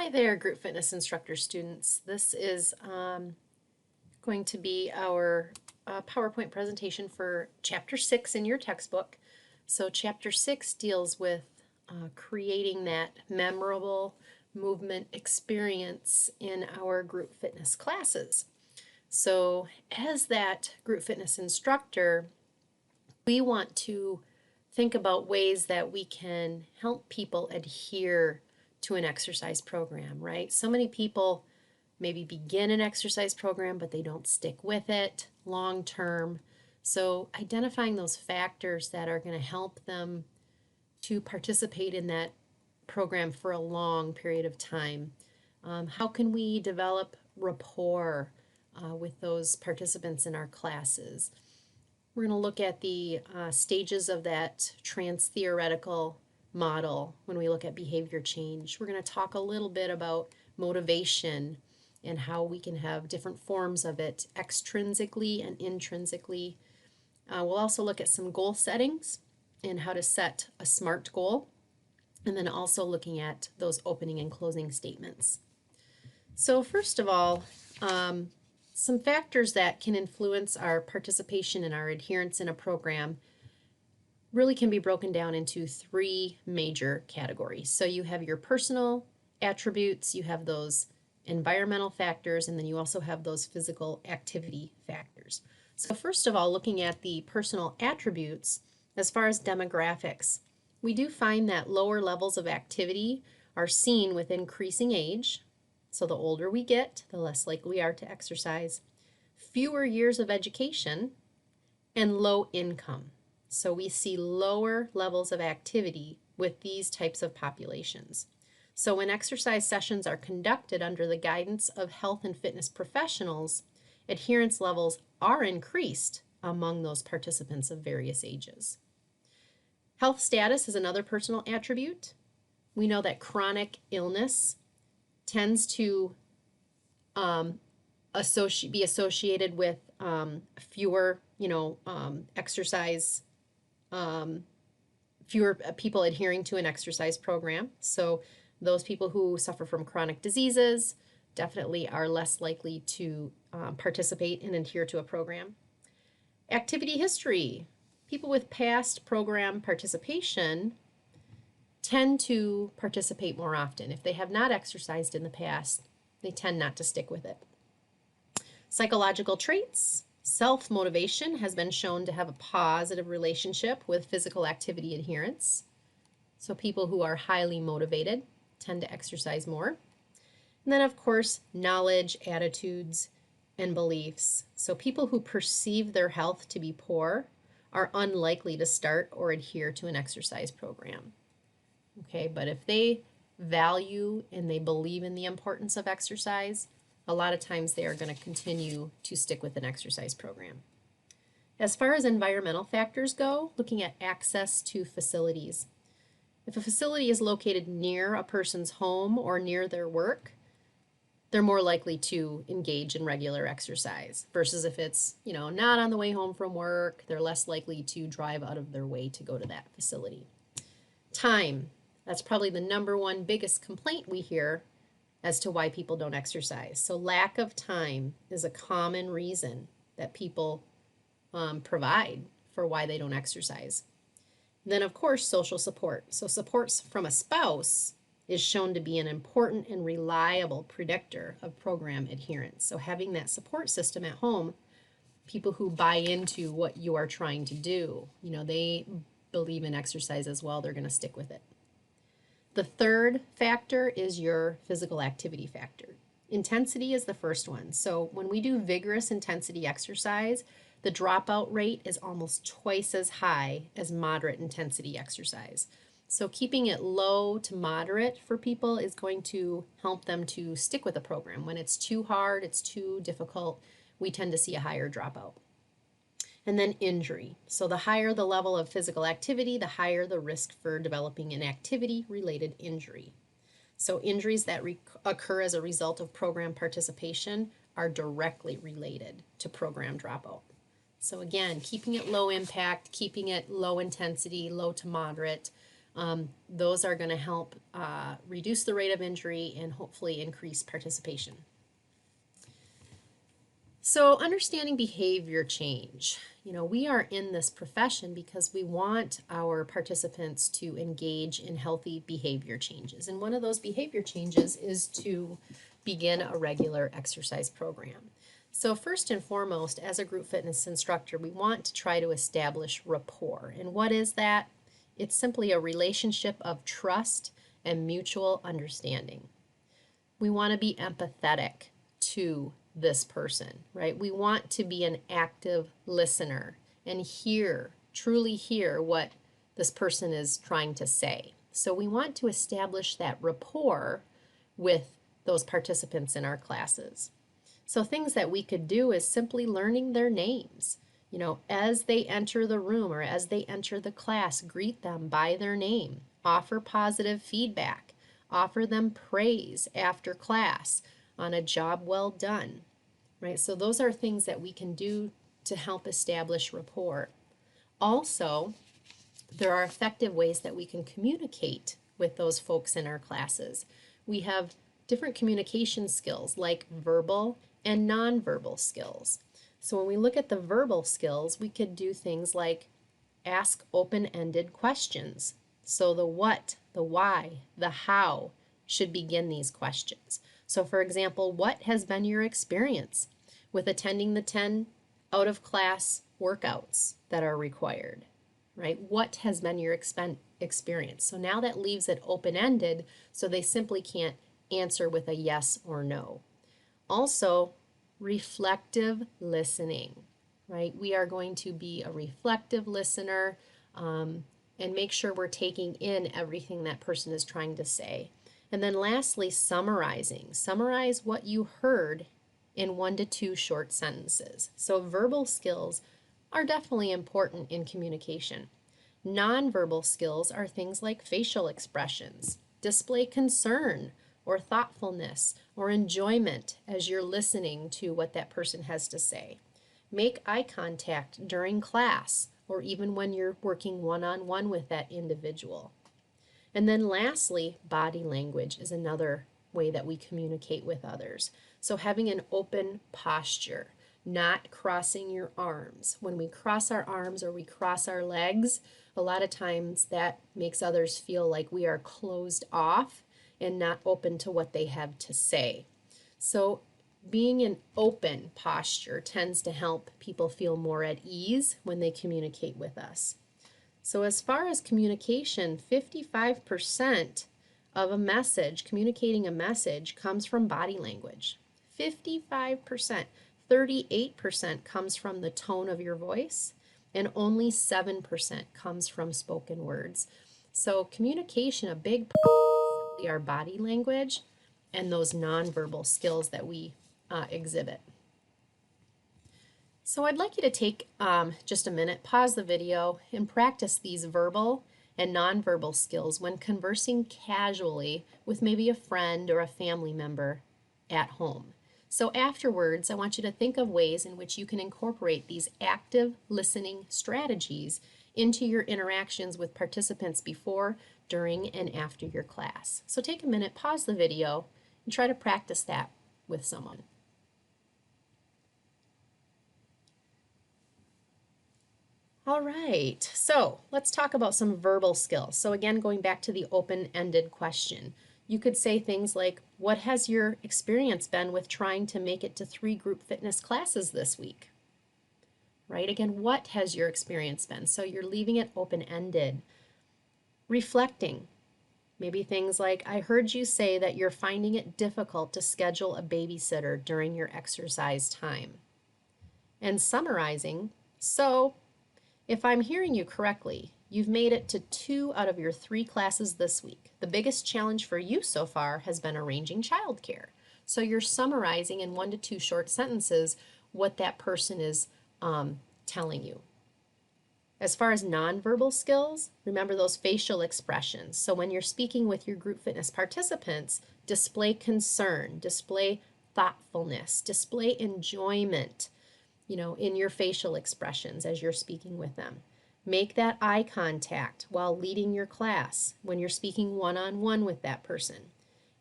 Hi there, group fitness instructor students. This is going to be our PowerPoint presentation for Chapter 6 in your textbook. So Chapter 6 deals with creating that memorable movement experience in our group fitness classes. So as that group fitness instructor, we want to think about ways that we can help people adhere to an exercise program, right? So many people maybe begin an exercise program, but they don't stick with it long term. So identifying those factors that are going to help them to participate in that program for a long period of time. How can we develop rapport with those participants in our classes? We're going to look at the stages of that trans-theoretical model when we look at behavior change. We're going to talk a little bit about motivation and how we can have different forms of it extrinsically and intrinsically. We'll also look at some goal settings and how to set a SMART goal, and then also looking at those opening and closing statements. So first of all, some factors that can influence our participation and our adherence in a program really can be broken down into three major categories. So you have your personal attributes, you have those environmental factors, and then you also have those physical activity factors. So first of all, looking at the personal attributes, as far as demographics, we do find that lower levels of activity are seen with increasing age. So the older we get, the less likely we are to exercise, fewer years of education, and low income. So we see lower levels of activity with these types of populations. So when exercise sessions are conducted under the guidance of health and fitness professionals, adherence levels are increased among those participants of various ages. Health status is another personal attribute. We know that chronic illness tends to be associated with fewer, exercise, fewer people adhering to an exercise program. So those people who suffer from chronic diseases definitely are less likely to participate and adhere to a program. Activity history. People with past program participation tend to participate more often. If they have not exercised in the past, they tend not to stick with it. Psychological traits. Self-motivation has been shown to have a positive relationship with physical activity adherence. So people who are highly motivated tend to exercise more. And then, of course, knowledge, attitudes, and beliefs. So people who perceive their health to be poor are unlikely to start or adhere to an exercise program. Okay, but if they value and they believe in the importance of exercise, a lot of times they are going to continue to stick with an exercise program. As far as environmental factors go, looking at access to facilities. If a facility is located near a person's home or near their work, they're more likely to engage in regular exercise versus if it's, not on the way home from work, they're less likely to drive out of their way to go to that facility. Time. That's probably the number one biggest complaint we hear as to why people don't exercise. So lack of time is a common reason that people provide for why they don't exercise. Then, of course, social support. So support from a spouse is shown to be an important and reliable predictor of program adherence. So having that support system at home, people who buy into what you are trying to do, they believe in exercise as well, they're going to stick with it. The third factor is your physical activity factor. Intensity is the first one. So when we do vigorous intensity exercise, the dropout rate is almost twice as high as moderate intensity exercise. So keeping it low to moderate for people is going to help them to stick with a program. When it's too hard, it's too difficult, we tend to see a higher dropout. And then injury. So the higher the level of physical activity, the higher the risk for developing an activity-related injury. So injuries that occur as a result of program participation are directly related to program dropout. So again, keeping it low impact, keeping it low intensity, low to moderate, Those are going to help reduce the rate of injury and hopefully increase participation. So understanding behavior change. We are in this profession because we want our participants to engage in healthy behavior changes. And one of those behavior changes is to begin a regular exercise program. So first and foremost, as a group fitness instructor, we want to try to establish rapport. And what is that? It's simply a relationship of trust and mutual understanding. We want to be empathetic to this person, right? We want to be an active listener and truly hear what this person is trying to say. So we want to establish that rapport with those participants in our classes. So things that we could do is simply learning their names. As they enter the room or as they enter the class, greet them by their name, offer positive feedback, offer them praise after class on a job well done, right? So those are things that we can do to help establish rapport. Also, there are effective ways that we can communicate with those folks in our classes. We have different communication skills like verbal and nonverbal skills. So when we look at the verbal skills, we could do things like ask open-ended questions. So the what, the why, the how should begin these questions. So for example, what has been your experience with attending the 10 out-of-class workouts that are required, right? What has been your experience? So now that leaves it open-ended, so they simply can't answer with a yes or no. Also, reflective listening, right? We are going to be a reflective listener and make sure we're taking in everything that person is trying to say. And then lastly, summarizing. Summarize what you heard in 1 to 2 short sentences. So verbal skills are definitely important in communication. Nonverbal skills are things like facial expressions, display concern or thoughtfulness or enjoyment as you're listening to what that person has to say. Make eye contact during class or even when you're working one-on-one with that individual. And then lastly, body language is another way that we communicate with others. So having an open posture, not crossing your arms. When we cross our arms or we cross our legs, a lot of times that makes others feel like we are closed off and not open to what they have to say. So being in open posture tends to help people feel more at ease when they communicate with us. So as far as communication, 55% of a message, communicating a message, comes from body language. 55%. 38% comes from the tone of your voice, and only 7% comes from spoken words. So communication, a big part is simply our body language and those nonverbal skills that we exhibit. So I'd like you to take just a minute, pause the video, and practice these verbal and nonverbal skills when conversing casually with maybe a friend or a family member at home. So afterwards, I want you to think of ways in which you can incorporate these active listening strategies into your interactions with participants before, during, and after your class. So take a minute, pause the video, and try to practice that with someone. All right, so let's talk about some verbal skills. So again, going back to the open-ended question, you could say things like, what has your experience been with trying to make it to 3 group fitness classes this week? Right, again, what has your experience been? So you're leaving it open-ended. Reflecting, maybe things like, I heard you say that you're finding it difficult to schedule a babysitter during your exercise time. And summarizing, so if I'm hearing you correctly, you've made it to 2 out of your 3 classes this week. The biggest challenge for you so far has been arranging childcare. So you're summarizing in 1 to 2 short sentences what that person is telling you. As far as nonverbal skills, remember those facial expressions. So when you're speaking with your group fitness participants, display concern, display thoughtfulness, display enjoyment, in your facial expressions as you're speaking with them. Make that eye contact while leading your class when you're speaking one-on-one with that person.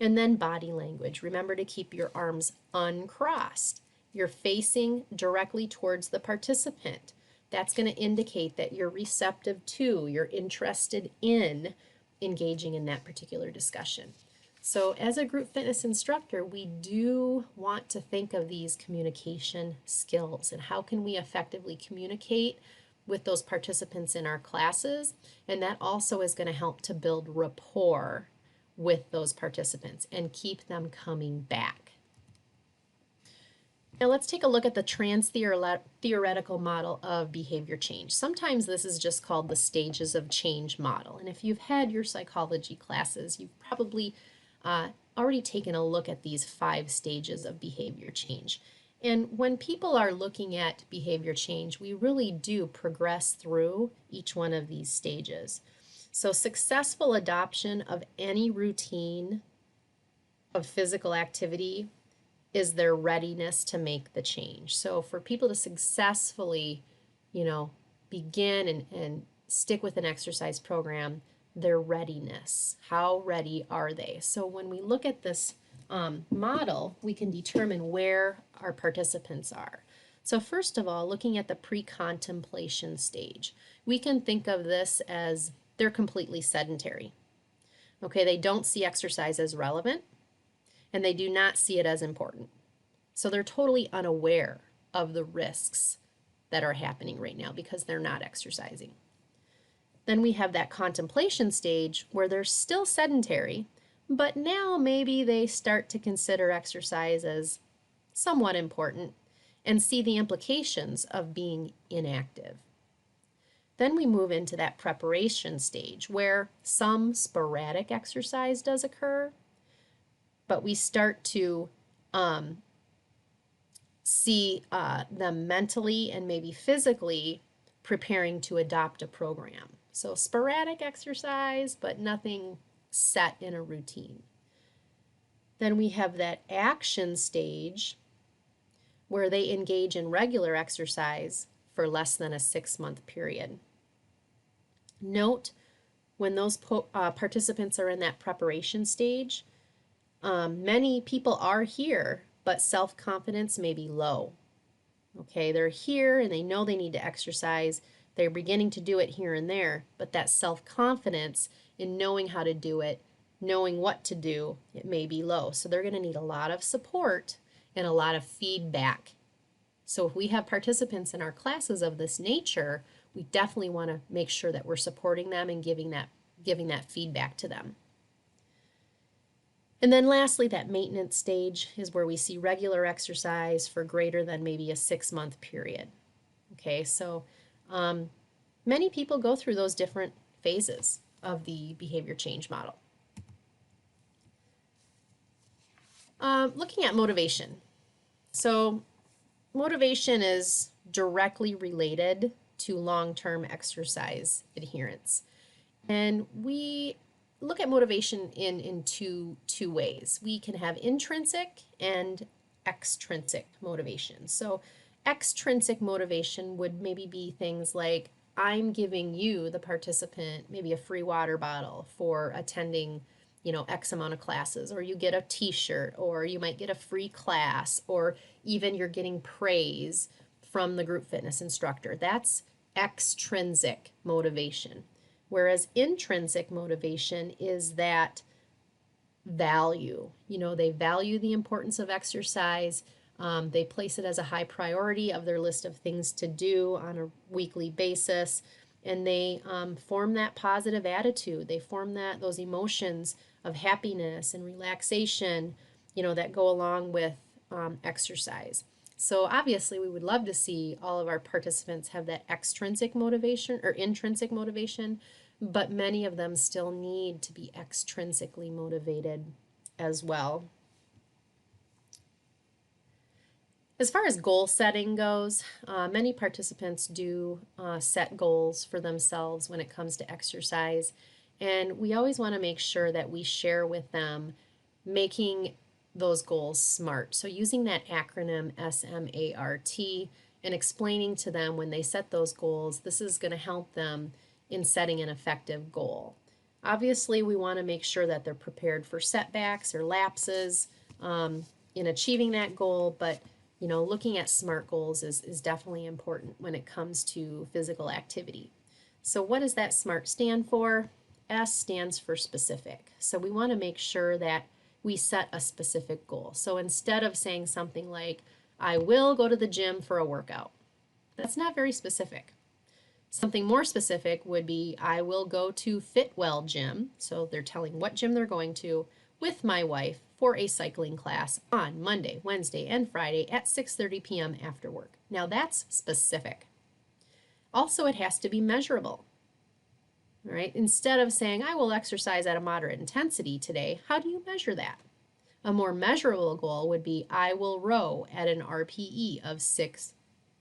And then body language. Remember to keep your arms uncrossed. You're facing directly towards the participant. That's going to indicate that you're receptive to, you're interested in engaging in that particular discussion. So as a group fitness instructor, we do want to think of these communication skills and how can we effectively communicate with those participants in our classes, and that also is going to help to build rapport with those participants and keep them coming back. Now let's take a look at the trans-theoretical model of behavior change. Sometimes this is just called the stages of change model, and if you've had your psychology classes, you've probably already taken a look at these 5 stages of behavior change. And when people are looking at behavior change, we really do progress through each one of these stages. So successful adoption of any routine of physical activity is their readiness to make the change. So for people to successfully, begin and stick with an exercise program, their readiness, how ready are they? So when we look at this model, we can determine where our participants are. So first of all, looking at the pre-contemplation stage, we can think of this as they're completely sedentary. Okay, they don't see exercise as relevant, and they do not see it as important. So they're totally unaware of the risks that are happening right now because they're not exercising. Then we have that contemplation stage where they're still sedentary, but now maybe they start to consider exercise as somewhat important and see the implications of being inactive. Then we move into that preparation stage where some sporadic exercise does occur, but we start to see them mentally and maybe physically preparing to adopt a program. So sporadic exercise, but nothing set in a routine. Then we have that action stage where they engage in regular exercise for less than a 6-month period. Note when those participants are in that preparation stage, many people are here, but self-confidence may be low. Okay, they're here and they know they need to exercise. They're beginning to do it here and there, but that self-confidence in knowing how to do it, knowing what to do, it may be low. So they're going to need a lot of support and a lot of feedback. So if we have participants in our classes of this nature, we definitely want to make sure that we're supporting them and giving that feedback to them. And then lastly, that maintenance stage is where we see regular exercise for greater than maybe a 6-month period. Okay, so many people go through those different phases of the behavior change model. Looking at motivation. So motivation is directly related to long-term exercise adherence. And we look at motivation in two ways. We can have intrinsic and extrinsic motivation. So extrinsic motivation would maybe be things like, I'm giving you, the participant, maybe a free water bottle for attending, X amount of classes, or you get a t-shirt, or you might get a free class, or even you're getting praise from the group fitness instructor. That's extrinsic motivation. Whereas intrinsic motivation is that value. They value the importance of exercise. They place it as a high priority of their list of things to do on a weekly basis. And they form that positive attitude. They form those emotions of happiness and relaxation, that go along with exercise. So obviously we would love to see all of our participants have that extrinsic motivation or intrinsic motivation, but many of them still need to be extrinsically motivated as well. As far as goal setting goes, many participants do set goals for themselves when it comes to exercise, and we always want to make sure that we share with them making those goals SMART. So using that acronym SMART, and explaining to them when they set those goals, this is going to help them in setting an effective goal. Obviously, we want to make sure that they're prepared for setbacks or lapses in achieving that goal, but looking at SMART goals is definitely important when it comes to physical activity. So what does that SMART stand for? S stands for specific. So we want to make sure that we set a specific goal. So instead of saying something like, I will go to the gym for a workout, that's not very specific. Something more specific would be, I will go to Fitwell Gym. So they're telling what gym they're going to with my wife for a cycling class on Monday, Wednesday, and Friday at 6:30 p.m. after work. Now that's specific. Also, it has to be measurable. All right, instead of saying, I will exercise at a moderate intensity today, how do you measure that? A more measurable goal would be, I will row at an RPE of 6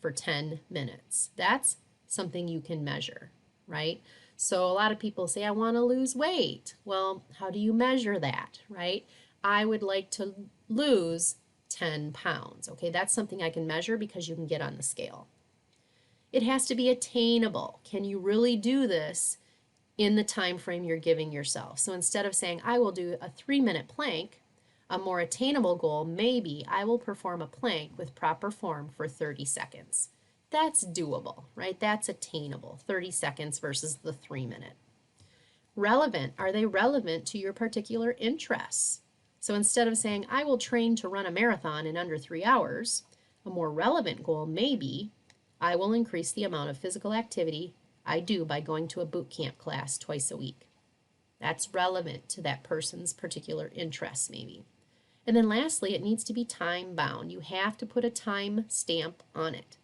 for 10 minutes. That's something you can measure, right? So a lot of people say, I want to lose weight. Well, how do you measure that, right? I would like to lose 10 pounds. Okay, that's something I can measure because you can get on the scale. It has to be attainable. Can you really do this in the time frame you're giving yourself? So instead of saying, I will do a 3-minute plank, a more attainable goal may be, I will perform a plank with proper form for 30 seconds. That's doable, right? That's attainable, 30 seconds versus the 3-minute. Relevant, are they relevant to your particular interests? So instead of saying, I will train to run a marathon in under 3 hours, a more relevant goal may be, I will increase the amount of physical activity I do by going to a boot camp class twice a week. That's relevant to that person's particular interests, maybe. And then lastly, it needs to be time bound. You have to put a time stamp on it.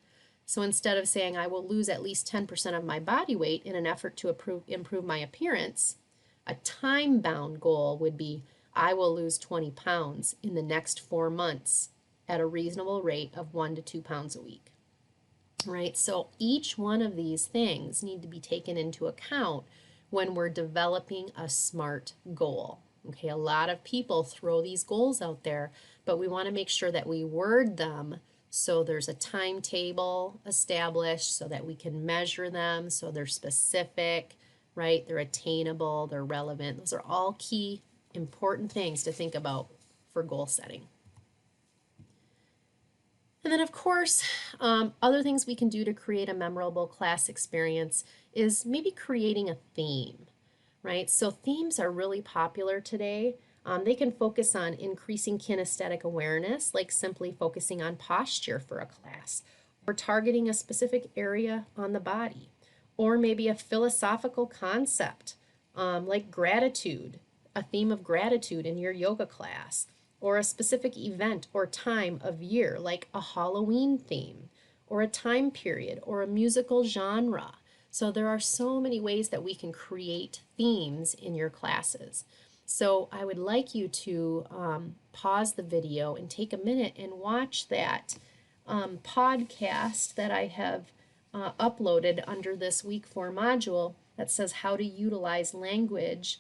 So instead of saying, I will lose at least 10% of my body weight in an effort to improve my appearance, a time bound goal would be, I will lose 20 pounds in the next 4 months at a reasonable rate of 1 to 2 pounds a week. Right? So each one of these things need to be taken into account when we're developing a SMART goal. Okay, a lot of people throw these goals out there, but we want to make sure that we word them so there's a timetable established so that we can measure them, so they're specific, right? They're attainable, they're relevant. Those are all key, important things to think about for goal setting. And then, of course, other things we can do to create a memorable class experience is maybe creating a theme, right? So themes are really popular today. They can focus on increasing kinesthetic awareness, like simply focusing on posture for a class, or targeting a specific area on the body, or maybe a philosophical concept, like gratitude, a theme of gratitude in your yoga class, or a specific event or time of year, like a Halloween theme, or a time period, or a musical genre. So there are so many ways that we can create themes in your classes. So I would like you to pause the video and take a minute and watch that podcast that I have uploaded under this week 4 module that says how to utilize language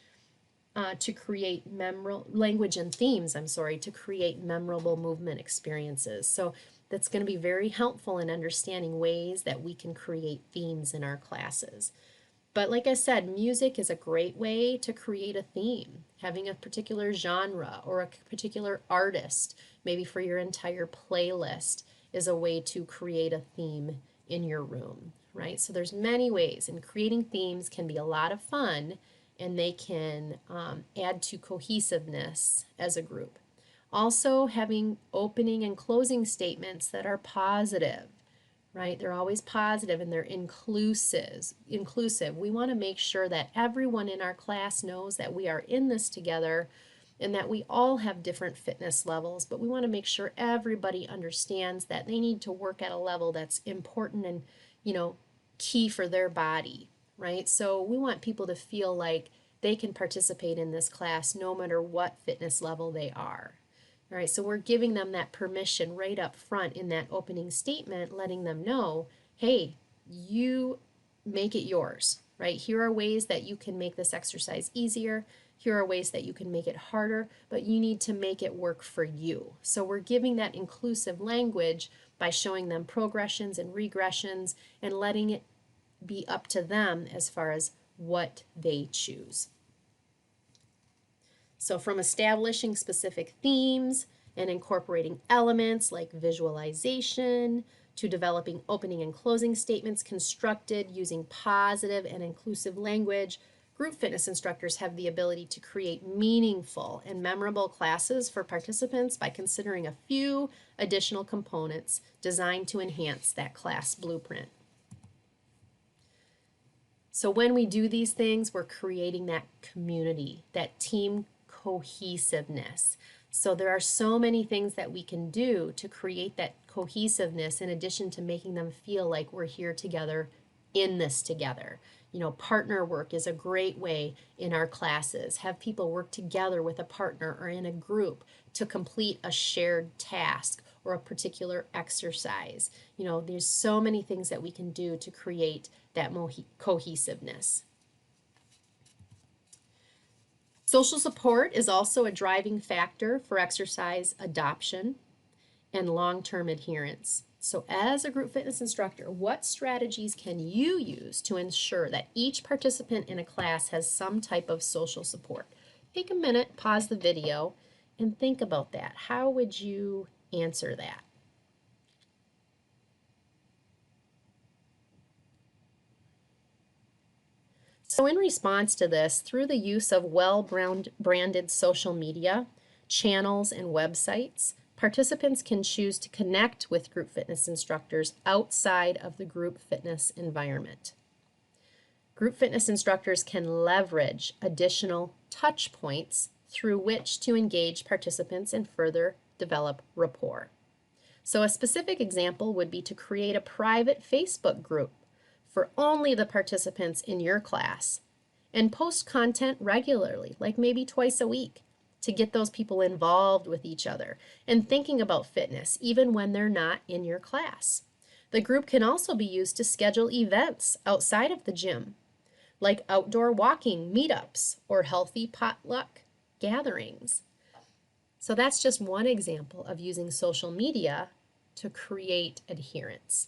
to create language and themes, to create memorable movement experiences. So that's going to be very helpful in understanding ways that we can create themes in our classes. But like I said, music is a great way to create a theme. Having a particular genre or a particular artist, maybe for your entire playlist, is a way to create a theme in your room, right? So there's many ways, and creating themes can be a lot of fun, and they can add to cohesiveness as a group. Also, having opening and closing statements that are positive, right? They're always positive and they're inclusive. We want to make sure that everyone in our class knows that we are in this together and that we all have different fitness levels, but we want to make sure everybody understands that they need to work at a level that's important and, key for their body, right? So we want people to feel like they can participate in this class no matter what fitness level they are. All right, so we're giving them that permission right up front in that opening statement, letting them know, hey, you make it yours, right? Here are ways that you can make this exercise easier. Here are ways that you can make it harder, but you need to make it work for you. So we're giving that inclusive language by showing them progressions and regressions and letting it be up to them as far as what they choose. So from establishing specific themes and incorporating elements like visualization to developing opening and closing statements constructed using positive and inclusive language, group fitness instructors have the ability to create meaningful and memorable classes for participants by considering a few additional components designed to enhance that class blueprint. So when we do these things, we're creating that community, that team cohesiveness. So there are so many things that we can do to create that cohesiveness in addition to making them feel like we're here together in this together. You know, partner work is a great way in our classes. Have people work together with a partner or in a group to complete a shared task or a particular exercise. You know, there's so many things that we can do to create that cohesiveness. Social support is also a driving factor for exercise adoption and long-term adherence. So as a group fitness instructor, what strategies can you use to ensure that each participant in a class has some type of social support? Take a minute, pause the video, and think about that. How would you answer that? So in response to this, through the use of well-branded social media, channels, and websites, participants can choose to connect with group fitness instructors outside of the group fitness environment. Group fitness instructors can leverage additional touch points through which to engage participants and further develop rapport. So a specific example would be to create a private Facebook group for only the participants in your class and post content regularly, like maybe twice a week, to get those people involved with each other and thinking about fitness even when they're not in your class. The group can also be used to schedule events outside of the gym, like outdoor walking meetups or healthy potluck gatherings. So that's just one example of using social media to create adherence.